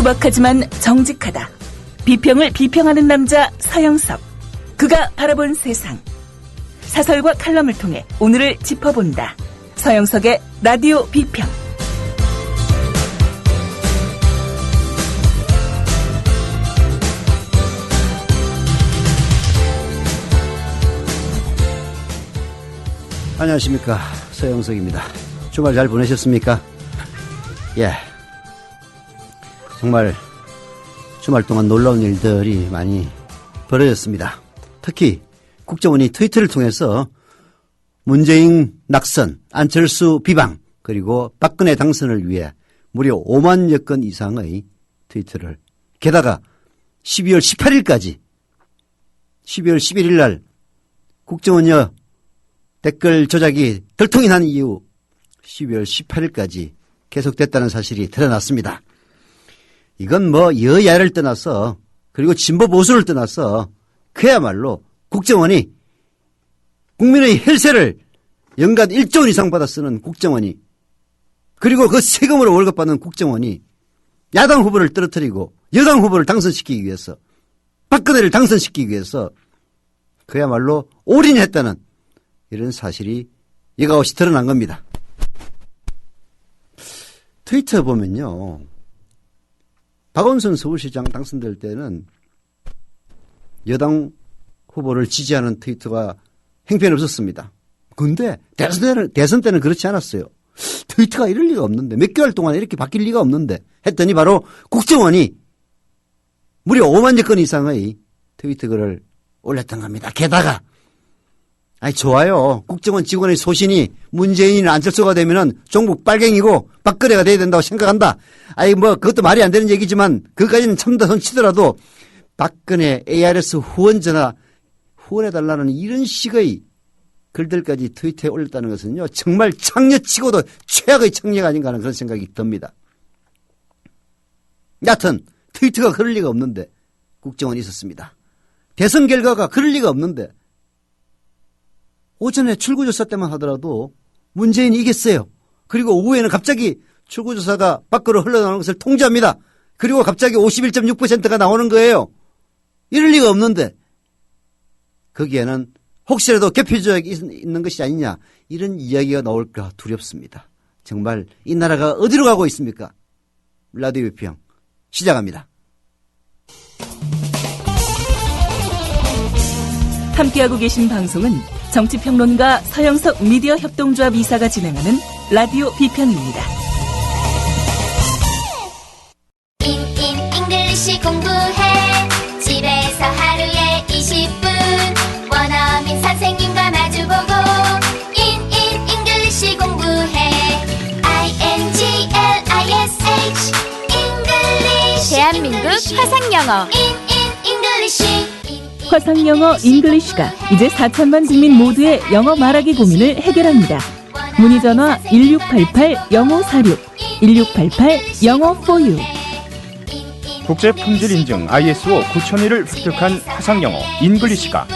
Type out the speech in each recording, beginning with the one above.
투박하지만 정직하다. 비평을 비평하는 남자 서영석. 그가 바라본 세상. 사설과 칼럼을 통해 오늘을 짚어본다. 서영석의 라디오 비평. 안녕하십니까, 서영석입니다. 주말 잘 보내셨습니까? 예, 정말 주말 동안 놀라운 일들이 많이 벌어졌습니다. 특히 국정원이 트위터를 통해서 문재인 낙선, 안철수 비방, 그리고 박근혜 당선을 위해 무려 5만여 건 이상의 트위터를, 게다가 12월 18일까지 12월 11일 날 국정원여 댓글 조작이 들통이 난 이후 12월 18일까지 계속됐다는 사실이 드러났습니다. 이건 뭐 여야를 떠나서, 그리고 진보 보수를 떠나서 그야말로 국정원이, 국민의 혈세를 연간 1조 원 이상 받아 쓰는 국정원이, 그리고 그 세금으로 월급 받는 국정원이 야당 후보를 떨어뜨리고 여당 후보를 당선시키기 위해서, 박근혜를 당선시키기 위해서 그야말로 올인했다는 이런 사실이 여과없이 드러난 겁니다. 트위터 보면요, 박원순 서울시장 당선될 때는 여당 후보를 지지하는 트위터가 형편없었습니다. 그런데 대선 때는 그렇지 않았어요. 트위터가 이럴 리가 없는데, 몇 개월 동안 이렇게 바뀔 리가 없는데 했더니 바로 국정원이 무려 5만여 건 이상의 트위터 글을 올렸던 겁니다. 게다가 아니 좋아요. 국정원 직원의 소신이 문재인이나 안철수가 되면은 종북 빨갱이고 박근혜가 돼야 된다고 생각한다. 아니 뭐 그것도 말이 안 되는 얘기지만 그것까지는 참다 손 치더라도 박근혜 ARS 후원자나 후원해달라는 이런 식의 글들까지 트위터에 올렸다는 것은요, 정말 창녀치고도 최악의 창녀가 아닌가 하는 그런 생각이 듭니다. 여하튼 트위터가 그럴 리가 없는데 국정원이 있었습니다. 대선 결과가 그럴 리가 없는데 오전에 출구조사 때만 하더라도 문재인이 이겼어요. 그리고 오후에는 갑자기 출구조사가 밖으로 흘러나오는 것을 통지합니다. 그리고 갑자기 51.6%가 나오는 거예요. 이럴 리가 없는데 거기에는 혹시라도 개표 조작이 있는 것이 아니냐, 이런 이야기가 나올까 두렵습니다. 정말 이 나라가 어디로 가고 있습니까? 라디오 비평 시작합니다. 함께하고 계신 방송은 정치평론가 서영석 미디어 협동조합 이사가 진행하는 라디오 비평입니다. 잉글리시 공부해. 집에서 하루에 20분 원어민 선생님과 마주보고 잉글리시 공부해. INGLISH 잉글리시. 대한민국 화상영어 잉글리시. 화상영어 잉글리시가 이제 4천만 국민 모두의 영어 말하기 고민을 해결합니다. 문의전화 1688-0546, 1688-영어4U. 국제품질 인증 ISO 9001을 획득한 화상영어 잉글리시가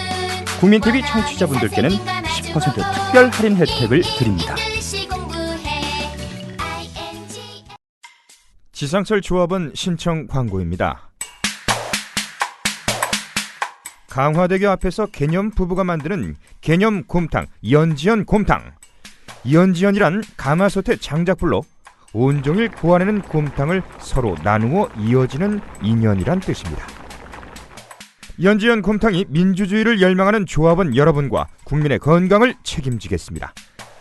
국민TV 청취자분들께는 10% 특별 할인 혜택을 드립니다. 지상철 조합원 신청 광고입니다. 강화대교 앞에서 개념 부부가 만드는 개념 곰탕 연지연 곰탕. 연지연이란 가마솥의 장작불로 온종일 구워내는 곰탕을 서로 나누어 이어지는 인연이란 뜻입니다. 연지연 곰탕이 민주주의를 열망하는 조합원 여러분과 국민의 건강을 책임지겠습니다.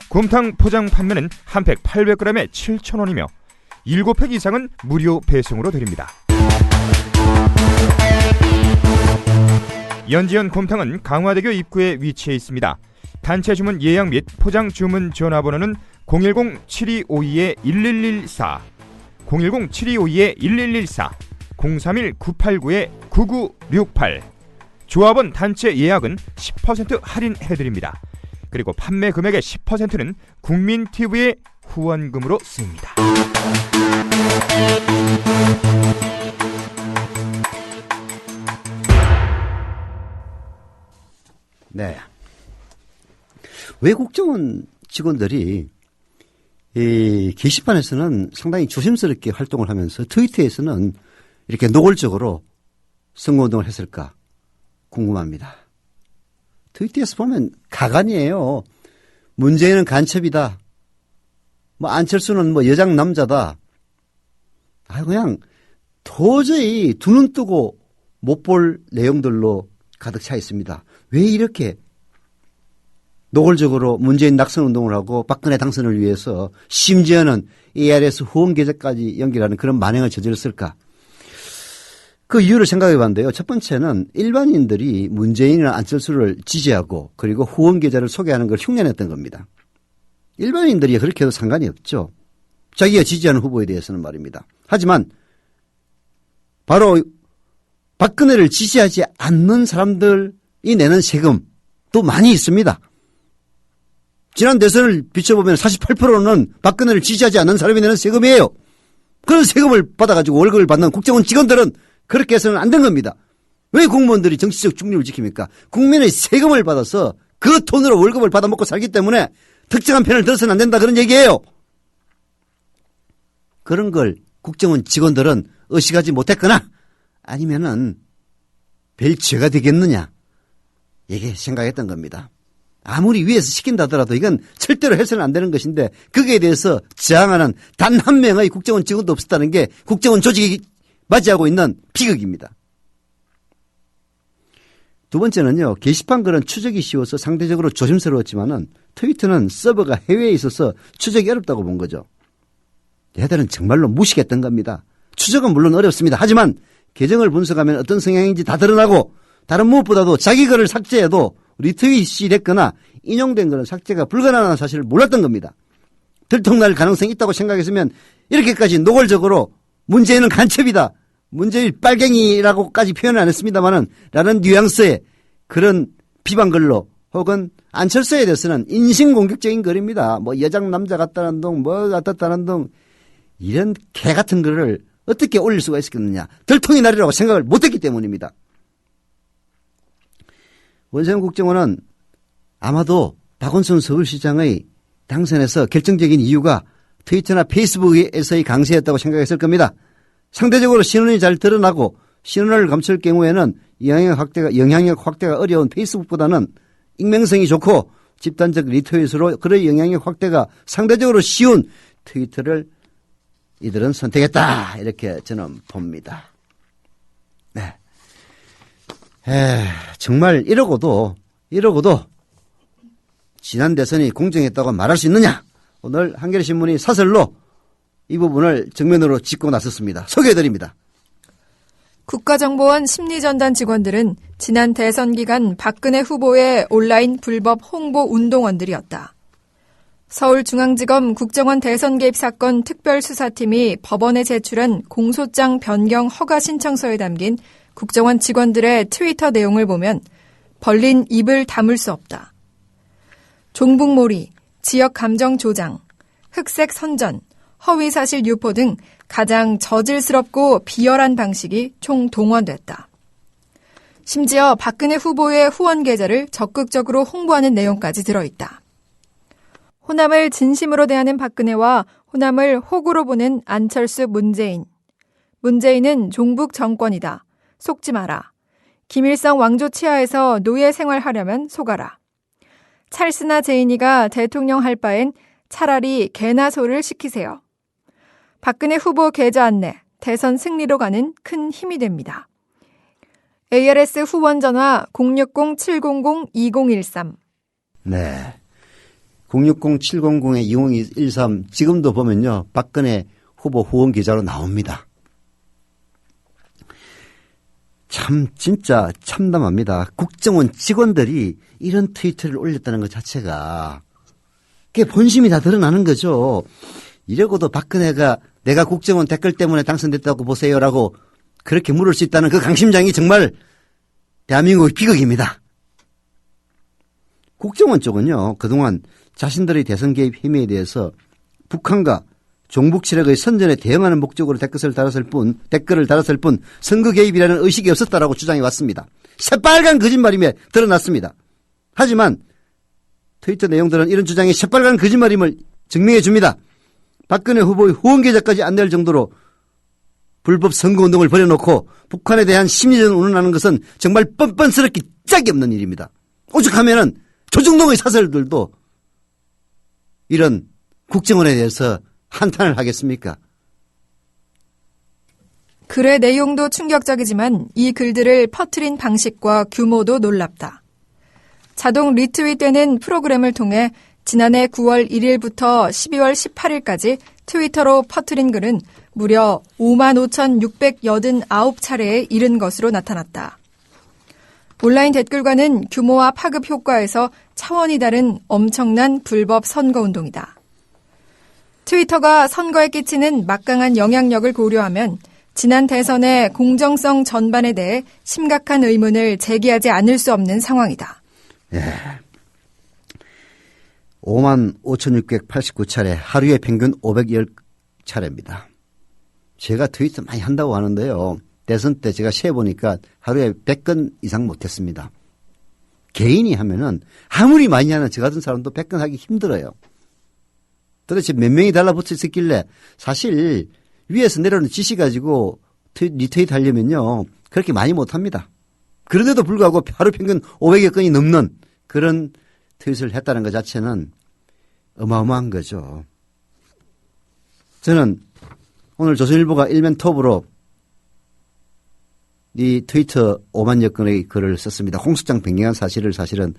곰탕 포장 판매는 한 팩 800g에 7,000원이며 7팩 이상은 무료 배송으로 드립니다. 연지연 곰탕은 강화대교 입구에 위치해 있습니다. 단체 주문 예약 및 포장 주문 전화번호는 010-7252-1114, 010-7252-1114, 031-989-9968. 조합원 단체 예약은 10% 할인해드립니다. 그리고 판매 금액의 10%는 국민TV의 후원금으로 씁니다. 네. 왜 국정원 직원들이 이 게시판에서는 상당히 조심스럽게 활동을 하면서 트위터에서는 이렇게 노골적으로 선거운동을 했을까 궁금합니다. 트위터에서 보면 가관이에요. 문재인은 간첩이다. 뭐 안철수는 뭐 여장 남자다. 그냥 도저히 두 눈 뜨고 못 볼 내용들로 가득 차 있습니다. 왜 이렇게 노골적으로 문재인 낙선운동을 하고 박근혜 당선을 위해서 심지어는 ARS 후원 계좌까지 연결하는 그런 만행을 저질렀을까? 그 이유를 생각해 봤는데요. 첫 번째는 일반인들이 문재인이나 안철수를 지지하고 그리고 후원 계좌를 소개하는 걸 흉내냈던 겁니다. 일반인들이 그렇게 해도 상관이 없죠. 자기가 지지하는 후보에 대해서는 말입니다. 하지만 바로 박근혜를 지지하지 않는 사람들이 내는 세금도 많이 있습니다. 지난 대선을 비춰보면 48%는 박근혜를 지지하지 않는 사람이 내는 세금이에요. 그런 세금을 받아가지고 월급을 받는 국정원 직원들은 그렇게 해서는 안 된 겁니다. 왜 공무원들이 정치적 중립을 지킵니까? 국민의 세금을 받아서 그 돈으로 월급을 받아먹고 살기 때문에 특정한 편을 들어서는 안 된다 그런 얘기예요. 그런 걸 국정원 직원들은 의식하지 못했거나 아니면은 별 죄가 되겠느냐 이게 생각했던 겁니다. 아무리 위에서 시킨다 하더라도 이건 절대로 해서는 안 되는 것인데 거기에 대해서 저항하는 단 한 명의 국정원 직원도 없었다는 게 국정원 조직이 맞이하고 있는 비극입니다. 두 번째는요. 게시판 글은 추적이 쉬워서 상대적으로 조심스러웠지만은 트위터는 서버가 해외에 있어서 추적이 어렵다고 본 거죠. 얘들은 정말로 무식했던 겁니다. 추적은 물론 어렵습니다. 하지만 계정을 분석하면 어떤 성향인지 다 드러나고 다른 무엇보다도 자기 글을 삭제해도 리트윗이 됐거나 인용된 글은 삭제가 불가능한 사실을 몰랐던 겁니다. 들통날 가능성이 있다고 생각했으면 이렇게까지 노골적으로 문재인은 간첩이다. 문재인 빨갱이라고까지 표현을 안 했습니다만은 라는 뉘앙스의 그런 비방글로 혹은 안철수에 대해서는 인신공격적인 글입니다. 뭐 여장 남자 같다는 둥 뭐 같다는 둥 이런 개 같은 글을 어떻게 올릴 수가 있었겠느냐. 들통이 나리라고 생각을 못했기 때문입니다. 원세훈 국정원은 아마도 박원순 서울시장의 당선에서 결정적인 이유가 트위터나 페이스북에서의 강세였다고 생각했을 겁니다. 상대적으로 신원이 잘 드러나고 신원을 감출 경우에는 영향력 확대가 어려운 페이스북보다는 익명성이 좋고 집단적 리트윗으로 그런 영향력 확대가 상대적으로 쉬운 트위터를 이들은 선택했다. 이렇게 저는 봅니다. 네. 정말 이러고도 지난 대선이 공정했다고 말할 수 있느냐? 오늘 한겨레신문이 사설로 이 부분을 정면으로 짚고 나섰습니다. 소개해드립니다. 국가정보원 심리전단 직원들은 지난 대선 기간 박근혜 후보의 온라인 불법 홍보 운동원들이었다. 서울중앙지검 국정원 대선 개입 사건 특별수사팀이 법원에 제출한 공소장 변경 허가 신청서에 담긴 국정원 직원들의 트위터 내용을 보면 벌린 입을 다물 수 없다. 종북몰이, 지역 감정 조장, 흑색 선전, 허위사실 유포 등 가장 저질스럽고 비열한 방식이 총동원됐다. 심지어 박근혜 후보의 후원 계좌를 적극적으로 홍보하는 내용까지 들어있다. 호남을 진심으로 대하는 박근혜와 호남을 호구로 보는 안철수, 문재인. 문재인은 종북 정권이다. 속지 마라. 김일성 왕조 치하에서 노예 생활하려면 속아라. 찰스나 제인이가 대통령 할 바엔 차라리 개나 소를 시키세요. 박근혜 후보 계좌 안내, 대선 승리로 가는 큰 힘이 됩니다. ARS 후원 전화 060-700-2013. 네. 060-700-2013 지금도 보면요. 박근혜 후보 후원 계좌로 나옵니다. 참 진짜 참담합니다. 국정원 직원들이 이런 트위터를 올렸다는 것 자체가 그게 본심이 다 드러나는 거죠. 이러고도 박근혜가 내가 국정원 댓글 때문에 당선됐다고 보세요라고 그렇게 물을 수 있다는 그 강심장이 정말 대한민국의 비극입니다. 국정원 쪽은요. 그동안 자신들의 대선 개입 혐의에 대해서 북한과 종북 세력의 선전에 대응하는 목적으로 댓글을 달았을 뿐 선거 개입이라는 의식이 없었다라고 주장해 왔습니다. 새빨간 거짓말임에 드러났습니다. 하지만 트위터 내용들은 이런 주장이 새빨간 거짓말임을 증명해 줍니다. 박근혜 후보의 후원 계좌까지 안낼 정도로 불법 선거운동을 벌여놓고 북한에 대한 심리전 운운하는 것은 정말 뻔뻔스럽게 짝이 없는 일입니다. 오죽하면은 조중동의 사설들도 이런 국정원에 대해서 한탄을 하겠습니까? 글의 내용도 충격적이지만 이 글들을 퍼뜨린 방식과 규모도 놀랍다. 자동 리트윗되는 프로그램을 통해 지난해 9월 1일부터 12월 18일까지 트위터로 퍼뜨린 글은 무려 55,689차례에 이른 것으로 나타났다. 온라인 댓글과는 규모와 파급 효과에서 차원이 다른 엄청난 불법 선거운동이다. 트위터가 선거에 끼치는 막강한 영향력을 고려하면 지난 대선의 공정성 전반에 대해 심각한 의문을 제기하지 않을 수 없는 상황이다. 예. 55,689차례, 하루에 평균 510차례입니다. 제가 트위터 많이 한다고 하는데요. 대선 때 제가 세어보니까 하루에 100건 이상 못했습니다. 개인이 하면은 아무리 많이 하는 저 같은 사람도 100건 하기 힘들어요. 도대체 몇 명이 달라붙어 있었길래 사실 위에서 내려오는 지시 가지고 리트윗 하려면요. 그렇게 많이 못합니다. 그런데도 불구하고 하루 평균 500여 건이 넘는 그런 트윗을 했다는 것 자체는 어마어마한 거죠. 저는 오늘 조선일보가 일면 톱으로 이 트위터 5만여 건의 글을 썼습니다. 홍수장 변경한 사실을 사실은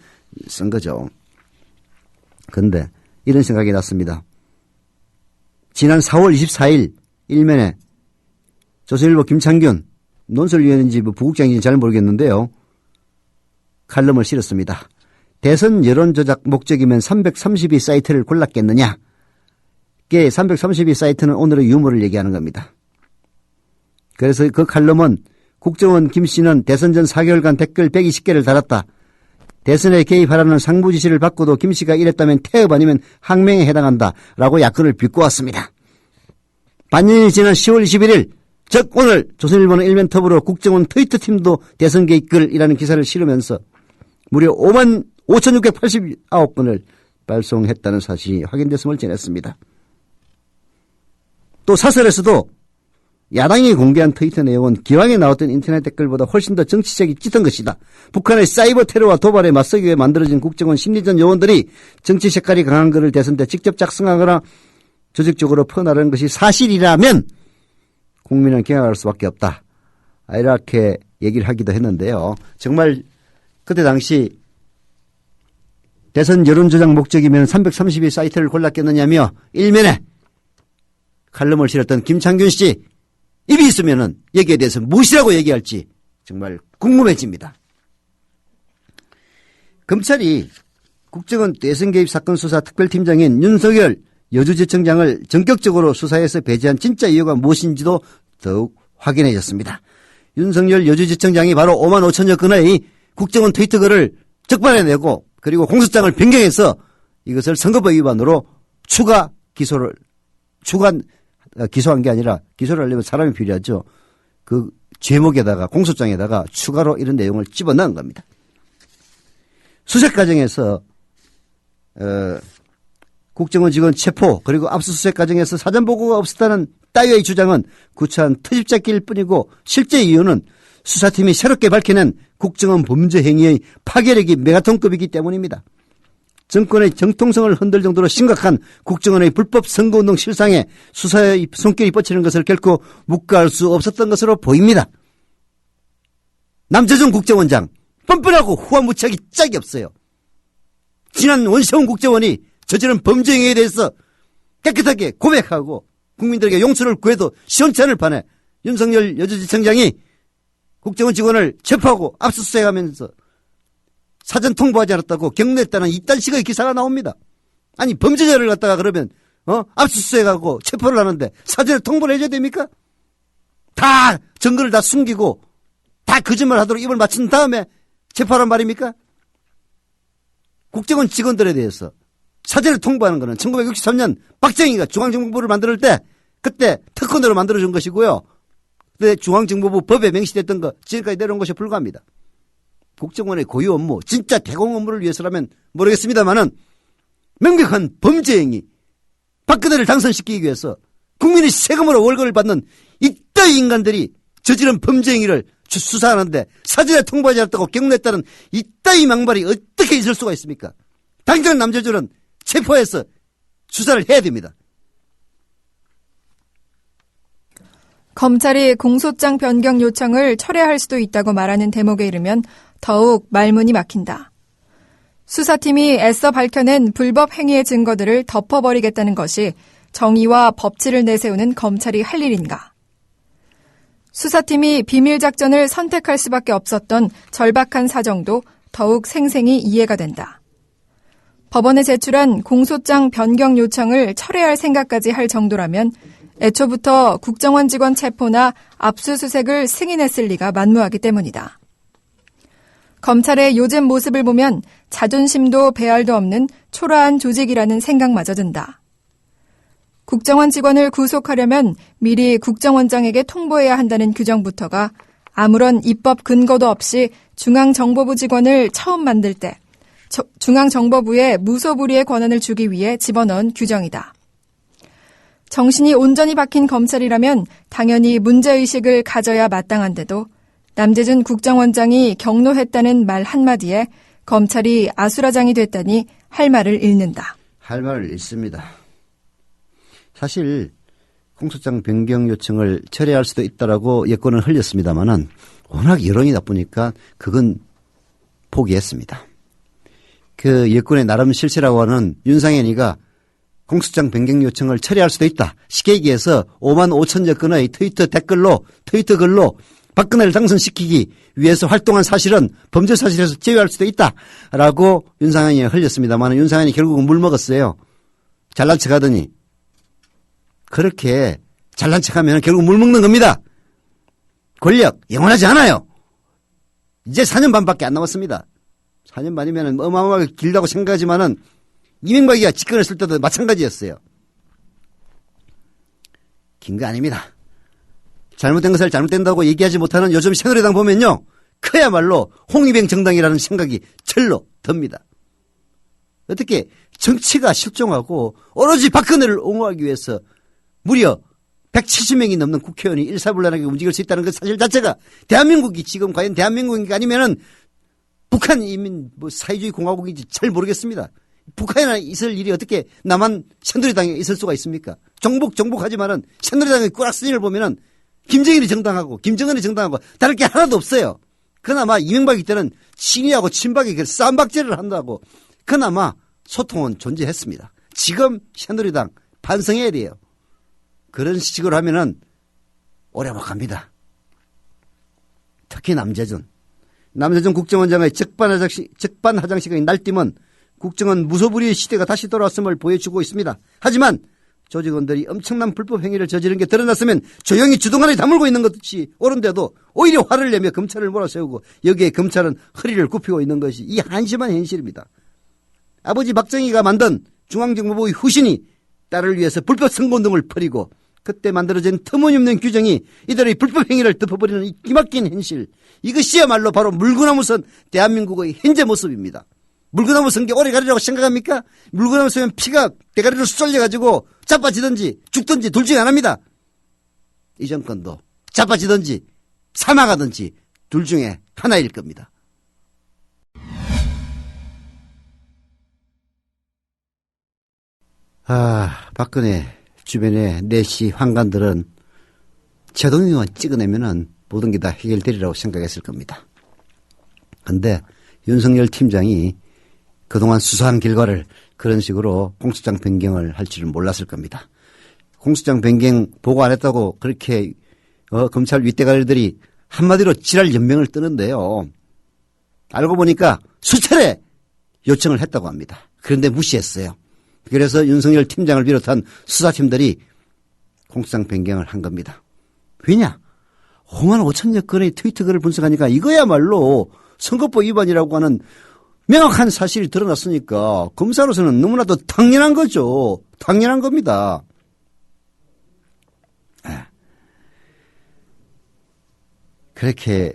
쓴 거죠. 그런데 이런 생각이 났습니다. 지난 4월 24일 일면에 조선일보 김창균 논설위원인지 부국장인지 잘 모르겠는데요. 칼럼을 실었습니다. 대선 여론조작 목적이면 332 사이트를 골랐겠느냐. 332 사이트는 오늘의 유머를 얘기하는 겁니다. 그래서 그 칼럼은 국정원 김 씨는 대선 전 4개월간 댓글 120개를 달았다. 대선에 개입하라는 상부 지시를 받고도 김 씨가 이랬다면 태업 아니면 항명에 해당한다. 라고 야권을 비꼬았습니다. 반년이 지난 10월 21일 즉 오늘 조선일보는 일면톱으로 국정원 트위터팀도 대선 개입글이라는 기사를 실으면서 무려 55,689건을 발송했다는 사실이 확인됐음을 전했습니다. 또 사설에서도 야당이 공개한 트위터 내용은 기왕에 나왔던 인터넷 댓글보다 훨씬 더 정치적이 짙은 것이다. 북한의 사이버 테러와 도발에 맞서기 위해 만들어진 국정원 심리전 요원들이 정치 색깔이 강한 글을 대선 때 직접 작성하거나 조직적으로 퍼나르는 것이 사실이라면 국민은 경악할 수밖에 없다. 이렇게 얘기를 하기도 했는데요. 정말 그때 당시 대선 여론조작 목적이면 332 사이트를 골랐겠느냐며 일면에 칼럼을 실었던 김창균 씨 입이 있으면은 여기에 대해서 무엇이라고 얘기할지 정말 궁금해집니다. 검찰이 국정원 대선 개입 사건 수사 특별팀장인 윤석열 여주지청장을 전격적으로 수사해서 배제한 진짜 이유가 무엇인지도 더욱 확인해졌습니다. 윤석열 여주지청장이 바로 55,000여 건의 국정원 트위터 글을 적발해내고 그리고 공소장을 변경해서 이것을 선거법 위반으로 기소한 게 아니라 기소를 하려면 사람이 필요하죠. 그 제목에다가 공소장에다가 추가로 이런 내용을 집어넣은 겁니다. 수색 과정에서 국정원 직원 체포 그리고 압수수색 과정에서 사전보고가 없었다는 따위의 주장은 구차한 트집잡기일 뿐이고 실제 이유는 수사팀이 새롭게 밝혀낸 국정원 범죄 행위의 파괴력이 메가톤급이기 때문입니다. 정권의 정통성을 흔들 정도로 심각한 국정원의 불법 선거운동 실상에 수사의 손길이 뻗치는 것을 결코 묵과할 수 없었던 것으로 보입니다. 남재정 국정원장 뻔뻔하고 후한무치하기 짝이 없어요. 지난 원세훈 국정원이 저지른 범죄 행위에 대해서 깨끗하게 고백하고 국민들에게 용서를 구해도 시원치 않을 판에 윤석열 여주지청장이 국정원 직원을 체포하고 압수수색하면서 사전 통보하지 않았다고 격려했다는 이딴 식의 기사가 나옵니다. 아니 범죄자를 갖다가 그러면 압수수색하고 체포를 하는데 사전에 통보를 해줘야 됩니까? 다 증거를 다 숨기고 다 거짓말 하도록 입을 맞춘 다음에 체포하란 말입니까? 국정원 직원들에 대해서 사전에 통보하는 것은 1963년 박정희가 중앙정보부를 만들 때 그때 특권으로 만들어준 것이고요. 그때 중앙정보부 법에 명시됐던 거 지금까지 내려온 것에 불과합니다. 국정원의 고유 업무, 진짜 대공 업무를 위해서라면 모르겠습니다만은 명백한 범죄 행위, 박근혜를 당선시키기 위해서 국민의 세금으로 월급을 받는 이딴 이따위 인간들이 저지른 범죄 행위를 수사하는데 사전에 통보하지 않았다고 경로했다는 이따위 망발이 어떻게 있을 수가 있습니까? 당장 남재준은 체포해서 수사를 해야 됩니다. 검찰이 공소장 변경 요청을 철회할 수도 있다고 말하는 대목에 이르면 더욱 말문이 막힌다. 수사팀이 애써 밝혀낸 불법 행위의 증거들을 덮어버리겠다는 것이 정의와 법치를 내세우는 검찰이 할 일인가? 수사팀이 비밀작전을 선택할 수밖에 없었던 절박한 사정도 더욱 생생히 이해가 된다. 법원에 제출한 공소장 변경 요청을 철회할 생각까지 할 정도라면 애초부터 국정원 직원 체포나 압수수색을 승인했을 리가 만무하기 때문이다. 검찰의 요즘 모습을 보면 자존심도 배알도 없는 초라한 조직이라는 생각마저 든다. 국정원 직원을 구속하려면 미리 국정원장에게 통보해야 한다는 규정부터가 아무런 입법 근거도 없이 중앙정보부 직원을 처음 만들 때 중앙정보부에 무소불위의 권한을 주기 위해 집어넣은 규정이다. 정신이 온전히 박힌 검찰이라면 당연히 문제의식을 가져야 마땅한데도 남재준 국정원장이 경로했다는 말 한마디에 검찰이 아수라장이 됐다니 할 말을 잃는다. 할 말을 잃습니다. 사실 공소장 변경 요청을 철회할 수도 있다라고 여권은 흘렸습니다마는 워낙 여론이 나쁘니까 그건 포기했습니다. 그 여권의 나름 실세라고 하는 윤상현이가 공소장 변경 요청을 철회할 수도 있다. 쉽게 얘기해서 5만 5천여 건의 트위터 글로 박근혜를 당선시키기 위해서 활동한 사실은 범죄 사실에서 제외할 수도 있다라고 윤상현이 흘렸습니다만 윤상현이 결국은 물먹었어요. 잘난 척하더니 그렇게 잘난 척하면 결국 물먹는 겁니다. 권력 영원하지 않아요. 이제 4년 반밖에 안 남았습니다. 4년 반이면 어마어마하게 길다고 생각하지만은 이명박이가 집권했을 때도 마찬가지였어요. 긴 거 아닙니다. 잘못된 것을 잘못된다고 얘기하지 못하는 요즘 새누리당 보면요. 그야말로 홍위병 정당이라는 생각이 절로 듭니다. 어떻게 정치가 실종하고 오로지 박근혜를 옹호하기 위해서 무려 170명이 넘는 국회의원이 일사불란하게 움직일 수 있다는 그 사실 자체가 대한민국이 지금 과연 대한민국인가 아니면은 북한 이민 사회주의 공화국인지 잘 모르겠습니다. 북한에 있을 일이 어떻게 남한 새누리당에 있을 수가 있습니까? 정복하지만은 새누리당의 꾸락스닝을 보면은 김정일이 정당하고 김정은이 정당하고 다를 게 하나도 없어요. 그나마 이명박이 때는 친이하고 친박이 쌈박질을 한다고 그나마 소통은 존재했습니다. 지금 새누리당 반성해야 돼요. 그런 식으로 하면은 오래 못 갑니다. 특히 남재준 국정원장의 적반하장식의 날뛰면 국정원 무소불위의 시대가 다시 돌아왔음을 보여주고 있습니다. 하지만 조직원들이 엄청난 불법 행위를 저지른 게 드러났으면 조용히 주둥아리 다물고 있는 것이 옳은데도 오히려 화를 내며 검찰을 몰아세우고 여기에 검찰은 허리를 굽히고 있는 것이 이 한심한 현실입니다. 아버지 박정희가 만든 중앙정보부의 후신이 딸을 위해서 불법 선거운동을 벌이고 그때 만들어진 터무니없는 규정이 이들의 불법 행위를 덮어버리는 이 기막힌 현실. 이것이야말로 바로 물구나무 선 대한민국의 현재 모습입니다. 물구나무 선 게 오래 가리라고 생각합니까? 물구나무 서면 피가 대가리로 쏠려가지고 자빠지든지 죽든지 둘 중에 하나입니다. 이 정권도 자빠지든지 사망하든지 둘 중에 하나일 겁니다. 박근혜 주변의 내시 황관들은 최동영만 찍어내면은 모든 게 다 해결되리라고 생각했을 겁니다. 그런데 윤석열 팀장이 그동안 수사한 결과를 그런 식으로 공소장 변경을 할 줄은 몰랐을 겁니다. 공소장 변경 보고 안 했다고 그렇게 검찰 윗대가리들이 한마디로 지랄 연명을 뜨는데요. 알고 보니까 수차례 요청을 했다고 합니다. 그런데 무시했어요. 그래서 윤석열 팀장을 비롯한 수사팀들이 공소장 변경을 한 겁니다. 왜냐? 5만 5천여 건의 트위터 글을 분석하니까 이거야말로 선거법 위반이라고 하는 명확한 사실이 드러났으니까 검사로서는 너무나도 당연한 거죠. 당연한 겁니다. 그렇게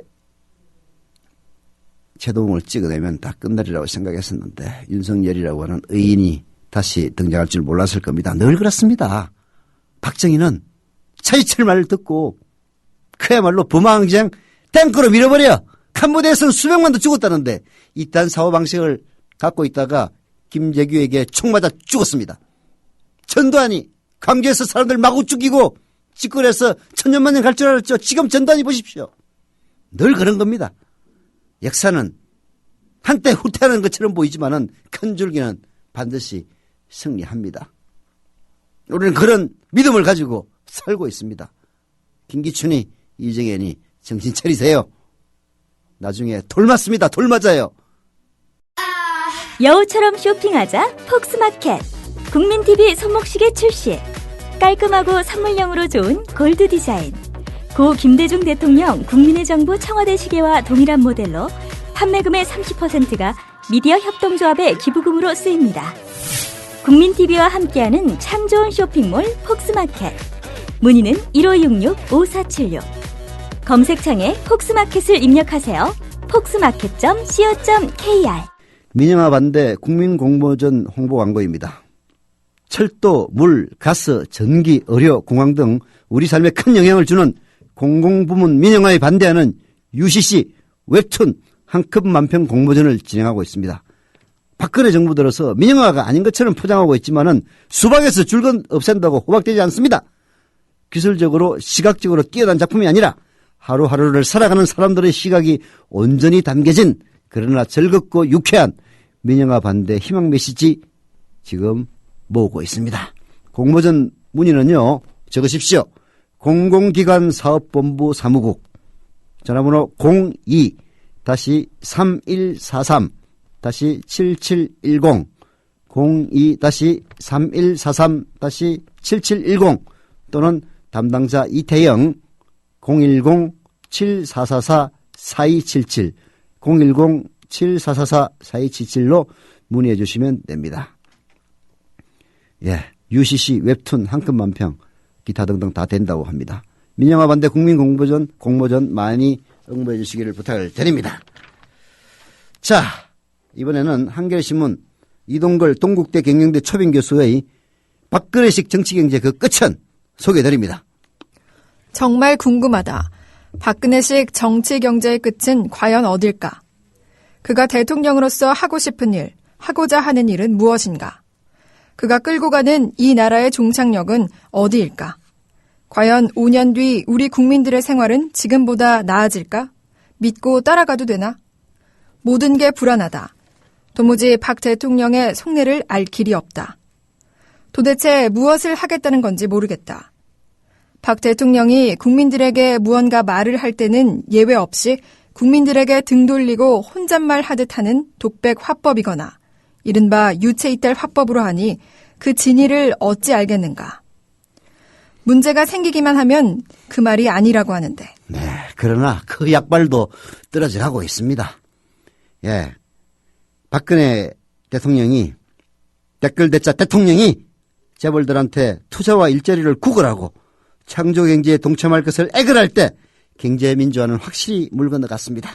최동욱을 찍어내면 다 끝날이라고 생각했었는데 윤석열이라고 하는 의인이 다시 등장할 줄 몰랐을 겁니다. 늘 그렇습니다. 박정희는 차이철 말을 듣고 그야말로 부망항쟁 탱크로 밀어버려. 캄보디아에서는 수백만도 죽었다는데 이딴 사고방식을 갖고 있다가 김재규에게 총 맞아 죽었습니다. 전두환이 감기에서 사람들 마구 죽이고 집권해서 천년만년 갈 줄 알았죠. 지금 전두환이 보십시오. 늘 그런 겁니다. 역사는 한때 후퇴하는 것처럼 보이지만은 큰 줄기는 반드시 승리합니다. 우리는 그런 믿음을 가지고 살고 있습니다. 김기춘이, 이정현이 정신 차리세요. 나중에 돌 맞습니다. 돌 맞아요. 여우처럼 쇼핑하자 폭스마켓. 국민TV 손목시계 출시. 깔끔하고 선물용으로 좋은 골드 디자인. 고 김대중 대통령 국민의 정부 청와대 시계와 동일한 모델로 판매금의 30%가 미디어 협동조합의 기부금으로 쓰입니다. 국민TV와 함께하는 참 좋은 쇼핑몰 폭스마켓. 문의는 1566-5476. 검색창에 폭스마켓을 입력하세요. 폭스마켓.co.kr. 민영화 반대 국민공모전 홍보 광고입니다. 철도, 물, 가스, 전기, 의료, 공항 등 우리 삶에 큰 영향을 주는 공공부문 민영화에 반대하는 UCC 웹툰 한급 만평 공모전을 진행하고 있습니다. 박근혜 정부 들어서 민영화가 아닌 것처럼 포장하고 있지만은 수박에서 줄건 없앤다고 호박되지 않습니다. 기술적으로 시각적으로 뛰어난 작품이 아니라 하루하루를 살아가는 사람들의 시각이 온전히 담겨진 그러나 즐겁고 유쾌한 민영화 반대 희망 메시지 지금 모으고 있습니다. 공모전 문의는요. 적으십시오. 공공기관 사업본부 사무국 전화번호 02-3143-7710 02-3143-7710 또는 담당자 이태영 010-7444-4277 010-7444-4277로 문의해 주시면 됩니다. 예, UCC 웹툰 한급 만평 기타 등등 다 된다고 합니다. 민영화 반대 국민 공모전 많이 응모해 주시기를 부탁을 드립니다. 자, 이번에는 한겨레신문 이동걸 동국대 경영대 초빙 교수의 박근혜식 정치경제 그 끝은 소개해 드립니다. 정말 궁금하다. 박근혜식 정치경제의 끝은 과연 어딜까? 그가 대통령으로서 하고 싶은 일, 하고자 하는 일은 무엇인가? 그가 끌고 가는 이 나라의 종착역은 어디일까? 과연 5년 뒤 우리 국민들의 생활은 지금보다 나아질까? 믿고 따라가도 되나? 모든 게 불안하다. 도무지 박 대통령의 속내를 알 길이 없다. 도대체 무엇을 하겠다는 건지 모르겠다. 박 대통령이 국민들에게 무언가 말을 할 때는 예외 없이 국민들에게 등 돌리고 혼잣말 하듯 하는 독백 화법이거나 이른바 유체이탈 화법으로 하니 그 진위를 어찌 알겠는가. 문제가 생기기만 하면 그 말이 아니라고 하는데. 네, 그러나 그 약발도 떨어져 가고 있습니다. 예, 박근혜 대통령이 댓글 대자 대통령이 재벌들한테 투자와 일자리를 구걸하고 창조경제에 동참할 것을 애걸할 때 경제민주화는 확실히 물 건너갔습니다.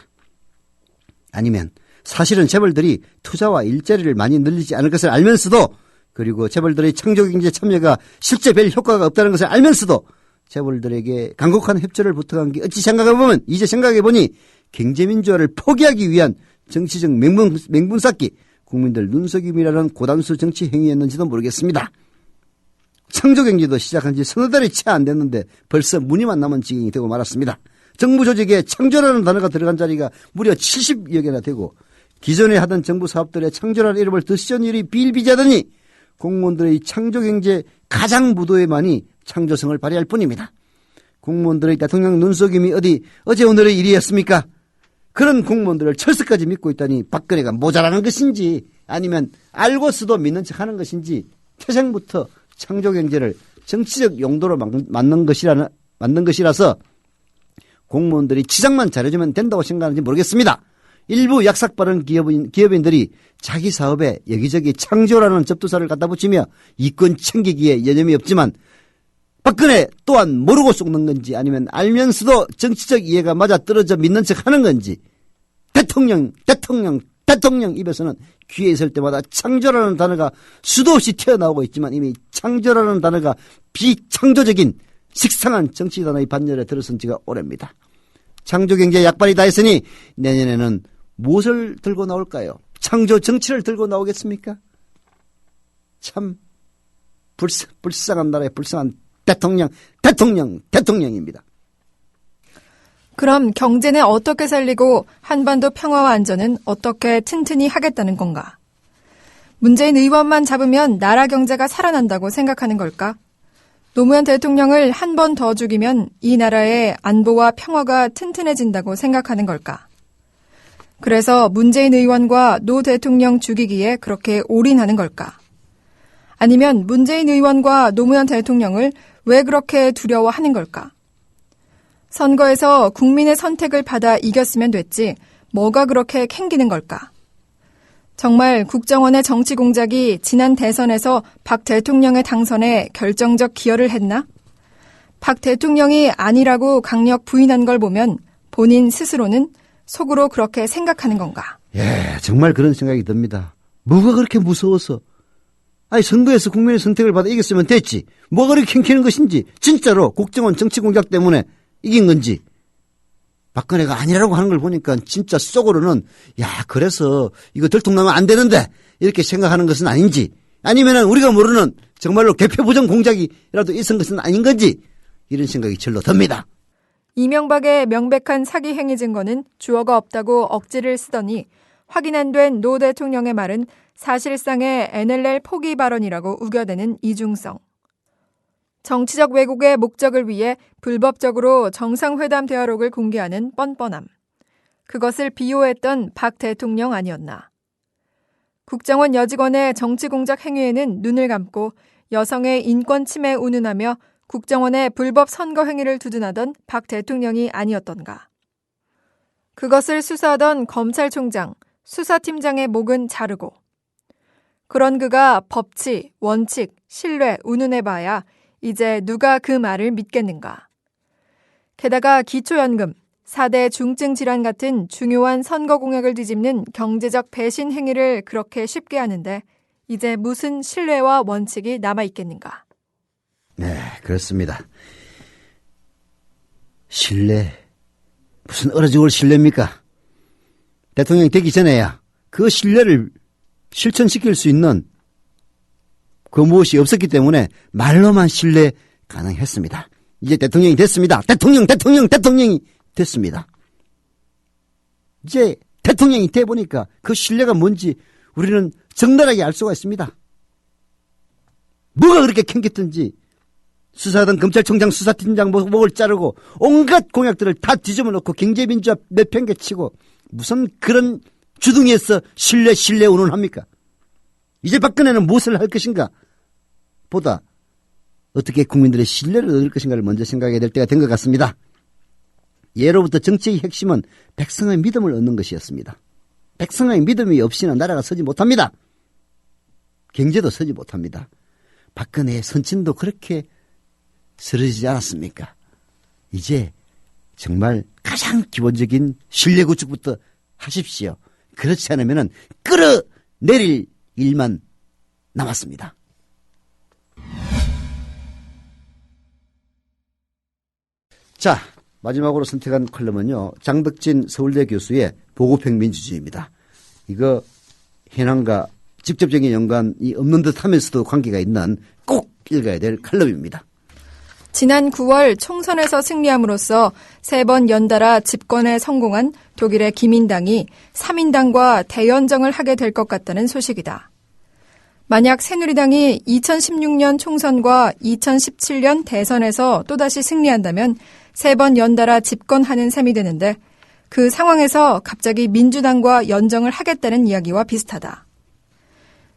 아니면 사실은 재벌들이 투자와 일자리를 많이 늘리지 않을 것을 알면서도 그리고 재벌들의 창조경제 참여가 실제 별 효과가 없다는 것을 알면서도 재벌들에게 간곡한 협조를 부탁한 게 어찌 생각해보면 이제 생각해보니 경제민주화를 포기하기 위한 정치적 맹분 쌓기 국민들 눈속임이라는 고단수 정치 행위였는지도 모르겠습니다. 창조경제도 시작한 지 서너 달이 채 안 됐는데 벌써 문의만 남은 지경이 되고 말았습니다. 정부 조직에 창조라는 단어가 들어간 자리가 무려 70여 개나 되고 기존에 하던 정부 사업들의 창조라는 이름을 더 쓰는 일이 비일비재하더니 공무원들의 창조경제 가장 무도에만이 창조성을 발휘할 뿐입니다. 공무원들의 대통령 눈속임이 어제 오늘의 일이었습니까? 그런 공무원들을 철석까지 믿고 있다니 박근혜가 모자라는 것인지 아니면 알고서도 믿는 척하는 것인지 태생부터 창조경제를 정치적 용도로 만든 것이라서 공무원들이 지장만 잘해주면 된다고 생각하는지 모르겠습니다. 일부 약삭 빠른 기업인들이 자기 사업에 여기저기 창조라는 접두사를 갖다 붙이며 이권 챙기기에 여념이 없지만 박근혜 또한 모르고 속는 건지 아니면 알면서도 정치적 이해가 맞아 떨어져 믿는 척하는 건지 대통령 입에서는 귀에 있을 때마다 창조라는 단어가 수도 없이 튀어나오고 있지만 이미 창조라는 단어가 비창조적인 식상한 정치단의 반열에 들어선 지가 오래입니다. 창조경제 약발이 다 했으니 내년에는 무엇을 들고 나올까요? 창조 정치를 들고 나오겠습니까? 참 불쌍한 나라의 불쌍한 대통령입니다. 그럼 경제는 어떻게 살리고 한반도 평화와 안전은 어떻게 튼튼히 하겠다는 건가? 문재인 의원만 잡으면 나라 경제가 살아난다고 생각하는 걸까? 노무현 대통령을 한 번 더 죽이면 이 나라의 안보와 평화가 튼튼해진다고 생각하는 걸까? 그래서 문재인 의원과 노 대통령 죽이기에 그렇게 올인하는 걸까? 아니면 문재인 의원과 노무현 대통령을 왜 그렇게 두려워하는 걸까? 선거에서 국민의 선택을 받아 이겼으면 됐지 뭐가 그렇게 캥기는 걸까? 정말 국정원의 정치 공작이 지난 대선에서 박 대통령의 당선에 결정적 기여를 했나? 박 대통령이 아니라고 강력 부인한 걸 보면 본인 스스로는 속으로 그렇게 생각하는 건가? 예, 정말 그런 생각이 듭니다. 뭐가 그렇게 무서워서? 아니, 선거에서 국민의 선택을 받아 이겼으면 됐지. 뭐가 그렇게 캥기는 것인지. 진짜로 국정원 정치 공작 때문에 이긴 건지. 박근혜가 아니라고 하는 걸 보니까 진짜 속으로는 그래서 이거 들통나면 안 되는데 이렇게 생각하는 것은 아닌지, 아니면은 우리가 모르는 정말로 개표 부정 공작이라도 있은 것은 아닌 건지, 이런 생각이 절로 듭니다. 이명박의 명백한 사기 행위 증거는 주어가 없다고 억지를 쓰더니 확인 안 된 노 대통령의 말은 사실상의 NLL 포기 발언이라고 우겨대는 이중성. 정치적 왜곡의 목적을 위해 불법적으로 정상회담 대화록을 공개하는 뻔뻔함. 그것을 비호했던 박 대통령 아니었나. 국정원 여직원의 정치공작 행위에는 눈을 감고 여성의 인권 침해 운운하며 국정원의 불법 선거 행위를 두둔하던 박 대통령이 아니었던가. 그것을 수사하던 검찰총장, 수사팀장의 목은 자르고, 그런 그가 법치, 원칙, 신뢰 운운해봐야 이제 누가 그 말을 믿겠는가. 게다가 기초연금, 4대 중증 질환 같은 중요한 선거 공약을 뒤집는 경제적 배신 행위를 그렇게 쉽게 하는데 이제 무슨 신뢰와 원칙이 남아있겠는가. 네, 그렇습니다. 신뢰, 무슨 얼어 죽을 신뢰입니까? 대통령이 되기 전에야 그 신뢰를 실천시킬 수 있는 그 무엇이 없었기 때문에 말로만 신뢰 가능했습니다. 이제 대통령이 됐습니다. 대통령이 됐습니다. 이제 대통령이 돼 보니까 그 신뢰가 뭔지 우리는 적나라하게 알 수가 있습니다. 뭐가 그렇게 캥겼든지 수사하던 검찰총장 수사팀장 목을 자르고 온갖 공약들을 다 뒤집어 놓고 경제민주화 내팽개치고 무슨 그런 주둥이에서 신뢰 운운합니까? 이제 박근혜는 무엇을 할 것인가? 보다 어떻게 국민들의 신뢰를 얻을 것인가를 먼저 생각해야 될 때가 된 것 같습니다. 예로부터 정치의 핵심은 백성의 믿음을 얻는 것이었습니다. 백성의 믿음이 없이는 나라가 서지 못합니다. 경제도 서지 못합니다. 박근혜의 선친도 그렇게 쓰러지지 않았습니까? 이제 정말 가장 기본적인 신뢰 구축부터 하십시오. 그렇지 않으면 끌어내릴 일만 남았습니다. 자, 마지막으로 선택한 컬럼은요, 장덕진 서울대 교수의 보고평 민주주의입니다. 이거 현황과 직접적인 연관이 없는 듯 하면서도 관계가 있는 꼭 읽어야 될 컬럼입니다. 지난 9월 총선에서 승리함으로써 3번 연달아 집권에 성공한 독일의 기민당이 3인당과 대연정을 하게 될 것 같다는 소식이다. 만약 새누리당이 2016년 총선과 2017년 대선에서 또다시 승리한다면 3번 연달아 집권하는 셈이 되는데 그 상황에서 갑자기 민주당과 연정을 하겠다는 이야기와 비슷하다.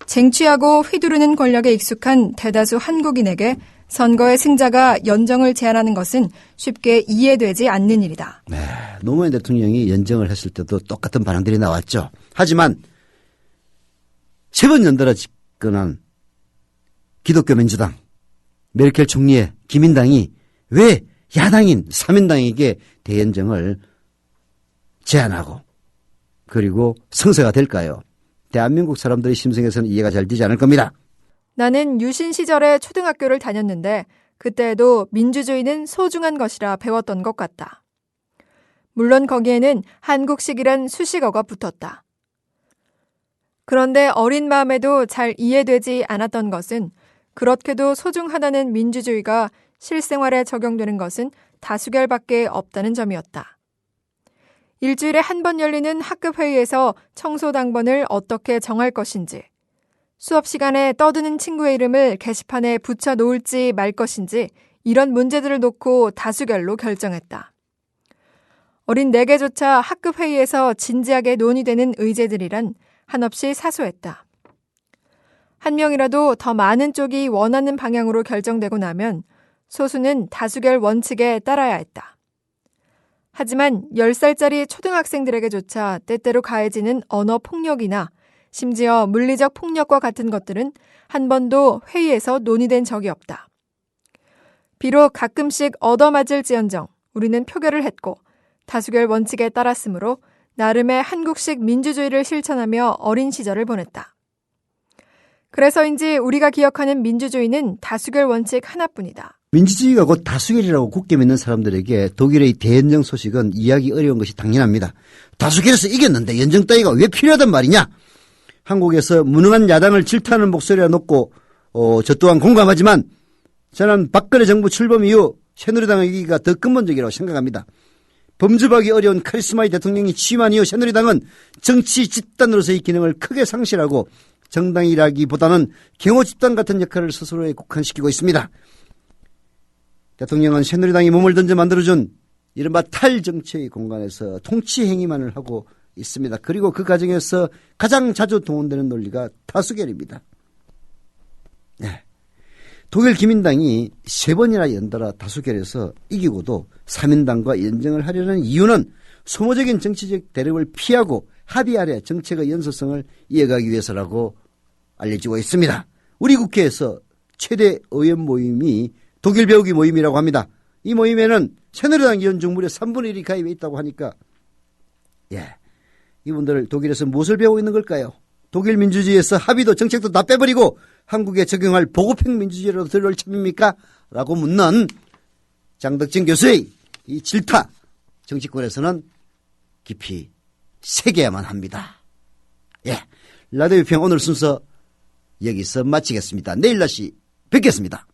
쟁취하고 휘두르는 권력에 익숙한 대다수 한국인에게 선거의 승자가 연정을 제안하는 것은 쉽게 이해되지 않는 일이다. 네, 노무현 대통령이 연정을 했을 때도 똑같은 반응들이 나왔죠. 하지만 3번 연달아 집권한 기독교 민주당, 메르켈 총리의 기민당이 왜 야당인 3인당에게 대연정을 제안하고 그리고 성사가 될까요? 대한민국 사람들의 심성에서는 이해가 잘 되지 않을 겁니다. 나는 유신 시절에 초등학교를 다녔는데 그때에도 민주주의는 소중한 것이라 배웠던 것 같다. 물론 거기에는 한국식이란 수식어가 붙었다. 그런데 어린 마음에도 잘 이해되지 않았던 것은 그렇게도 소중하다는 민주주의가 실생활에 적용되는 것은 다수결밖에 없다는 점이었다. 일주일에 한 번 열리는 학급 회의에서 청소당번을 어떻게 정할 것인지, 수업 시간에 떠드는 친구의 이름을 게시판에 붙여 놓을지 말 것인지 이런 문제들을 놓고 다수결로 결정했다. 어린 내게조차 학급 회의에서 진지하게 논의되는 의제들이란 한없이 사소했다. 한 명이라도 더 많은 쪽이 원하는 방향으로 결정되고 나면 소수는 다수결 원칙에 따라야 했다. 하지만 10살짜리 초등학생들에게조차 때때로 가해지는 언어 폭력이나 심지어 물리적 폭력과 같은 것들은 한 번도 회의에서 논의된 적이 없다. 비록 가끔씩 얻어맞을지언정 우리는 표결을 했고 다수결 원칙에 따랐으므로 나름의 한국식 민주주의를 실천하며 어린 시절을 보냈다. 그래서인지 우리가 기억하는 민주주의는 다수결 원칙 하나뿐이다. 민주주의가 곧 다수결이라고 굳게 믿는 사람들에게 독일의 대연정 소식은 이해하기 어려운 것이 당연합니다. 다수결에서 이겼는데 연정 따위가 왜 필요하단 말이냐? 한국에서 무능한 야당을 질타하는 목소리가 높고 저 또한 공감하지만 저는 박근혜 정부 출범 이후 새누리당의 위기가 더 근본적이라고 생각합니다. 범접하기 어려운 카리스마의 대통령이 취임한 이후 새누리당은 정치 집단으로서의 기능을 크게 상실하고 정당이라기보다는 경호 집단 같은 역할을 스스로에 국한시키고 있습니다. 대통령은 새누리당이 몸을 던져 만들어준 이른바 탈정치의 공간에서 통치 행위만을 하고 있습니다. 그리고 그 과정에서 가장 자주 동원되는 논리가 다수결입니다. 네. 독일 기민당이 3번이나 연달아 다수결에서 이기고도 3인당과 연정을 하려는 이유는 소모적인 정치적 대립을 피하고 합의 아래 정책의 연소성을 이어가기 위해서라고 알려지고 있습니다. 우리 국회에서 최대 의원 모임이 독일 배우기 모임이라고 합니다. 이 모임에는 새누리당 의원 중 무려 3분의 1이 가입해 있다고 하니까 이분들 독일에서 무엇을 배우고 있는 걸까요? 독일 민주주의에서 합의도 정책도 다 빼버리고 한국에 적용할 보급형 민주주의로 들어올 참입니까? 라고 묻는 장덕진 교수의 이 질타 정치권에서는 깊이 새겨야만 합니다. 라디오 평 오늘 순서 여기서 마치겠습니다. 내일 다시 뵙겠습니다.